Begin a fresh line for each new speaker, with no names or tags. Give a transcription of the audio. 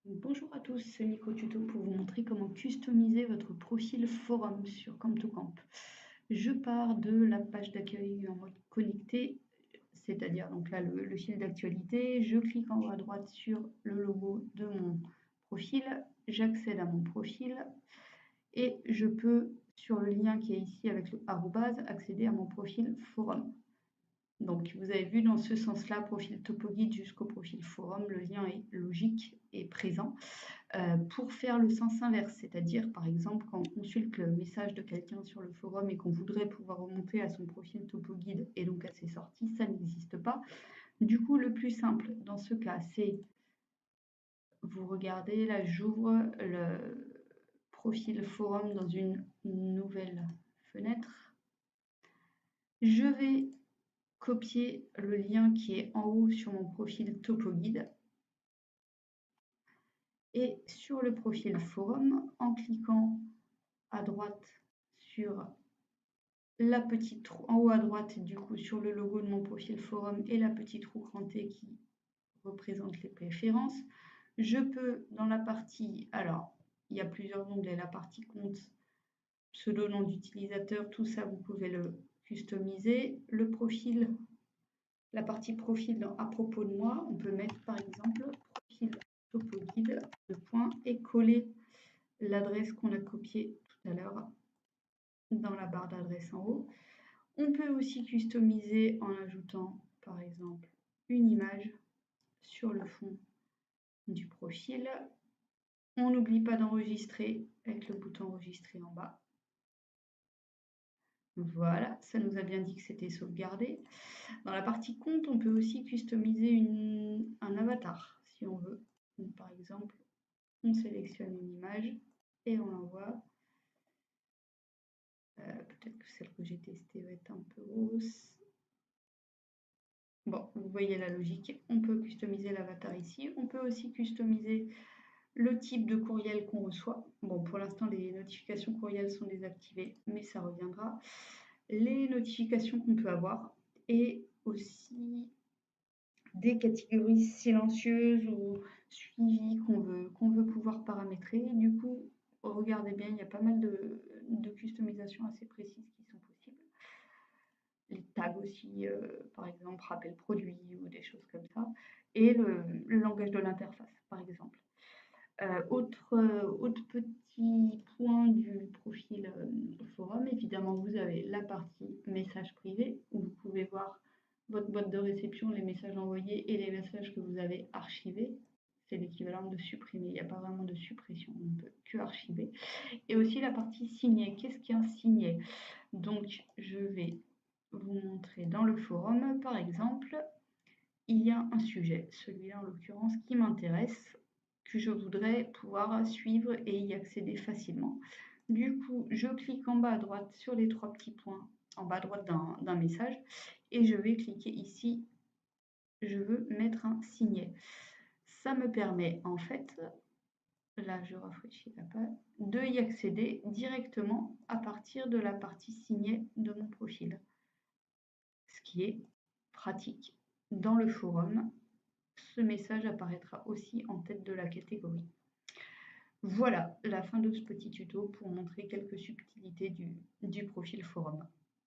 Bonjour à tous, c'est Nico Tuto pour vous montrer comment customiser votre profil forum sur Camp2Camp. Je pars de la page d'accueil en mode connecté, c'est-à-dire donc là le fil d'actualité. Je clique en haut à droite sur le logo de mon profil, j'accède à mon profil et je peux, sur le lien qui est ici avec le arrobase, accéder à mon profil forum. Donc, vous avez vu dans ce sens-là, profil TopoGuide jusqu'au profil forum, le lien est logique et présent. Pour faire le sens inverse, c'est-à-dire, par exemple, quand on consulte le message de quelqu'un sur le forum et qu'on voudrait pouvoir remonter à son profil TopoGuide et donc à ses sorties, ça n'existe pas. Du coup, le plus simple dans ce cas, c'est, vous regardez, là, j'ouvre le profil forum dans une nouvelle fenêtre. Je vais copier le lien qui est en haut sur mon profil TopoGuide et sur le profil forum, en cliquant à droite sur la petite roue, en haut à droite, du coup, sur le logo de mon profil forum et la petite roue crantée qui représente les préférences, je peux, dans la partie, alors, il y a plusieurs onglets, la partie compte, pseudo, nom d'utilisateur, tout ça, vous pouvez le customiser. Le profil, la partie profil à propos de moi, on peut mettre par exemple profil TopoGuide, le point, et coller l'adresse qu'on a copiée tout à l'heure dans la barre d'adresse en haut. On peut aussi customiser en ajoutant par exemple une image sur le fond du profil. On n'oublie pas d'enregistrer avec le bouton enregistrer en bas. Voilà, ça nous a bien dit que c'était sauvegardé. Dans la partie compte, on peut aussi customiser un avatar si on veut. Donc, par exemple, on sélectionne une image et on l'envoie. Peut-être que celle que j'ai testée va être un peu grosse. Bon, vous voyez la logique. On peut customiser l'avatar ici. On peut aussi customiser le type de courriel qu'on reçoit. Bon, pour l'instant, les notifications courriel sont désactivées, mais ça reviendra. Les notifications qu'on peut avoir et aussi des catégories silencieuses ou suivies qu'on veut pouvoir paramétrer. Du coup, regardez bien, il y a pas mal de customisations assez précises qui sont possibles. Les tags aussi, par exemple, rappel produit ou des choses comme ça. Et le langage de l'interface, par exemple. Autre petit point du profil forum, évidemment, vous avez la partie messages privés où vous pouvez voir votre boîte de réception, les messages envoyés et les messages que vous avez archivés. C'est l'équivalent de supprimer, il n'y a pas vraiment de suppression, on ne peut que archiver. Et aussi la partie signé. Qu'est-ce qu'un signé? Donc, je vais vous montrer dans le forum, par exemple, il y a un sujet, celui-là en l'occurrence, qui m'intéresse, que je voudrais pouvoir suivre et y accéder facilement. Du coup, je clique en bas à droite sur les trois petits points en bas à droite d'un message et je vais cliquer ici, je veux mettre un signet. Ça me permet en fait, là je rafraîchis la page, de y accéder directement à partir de la partie signet de mon profil. Ce qui est pratique. Dans le forum, ce message apparaîtra aussi en tête de la catégorie. Voilà la fin de ce petit tuto pour montrer quelques subtilités du profil forum.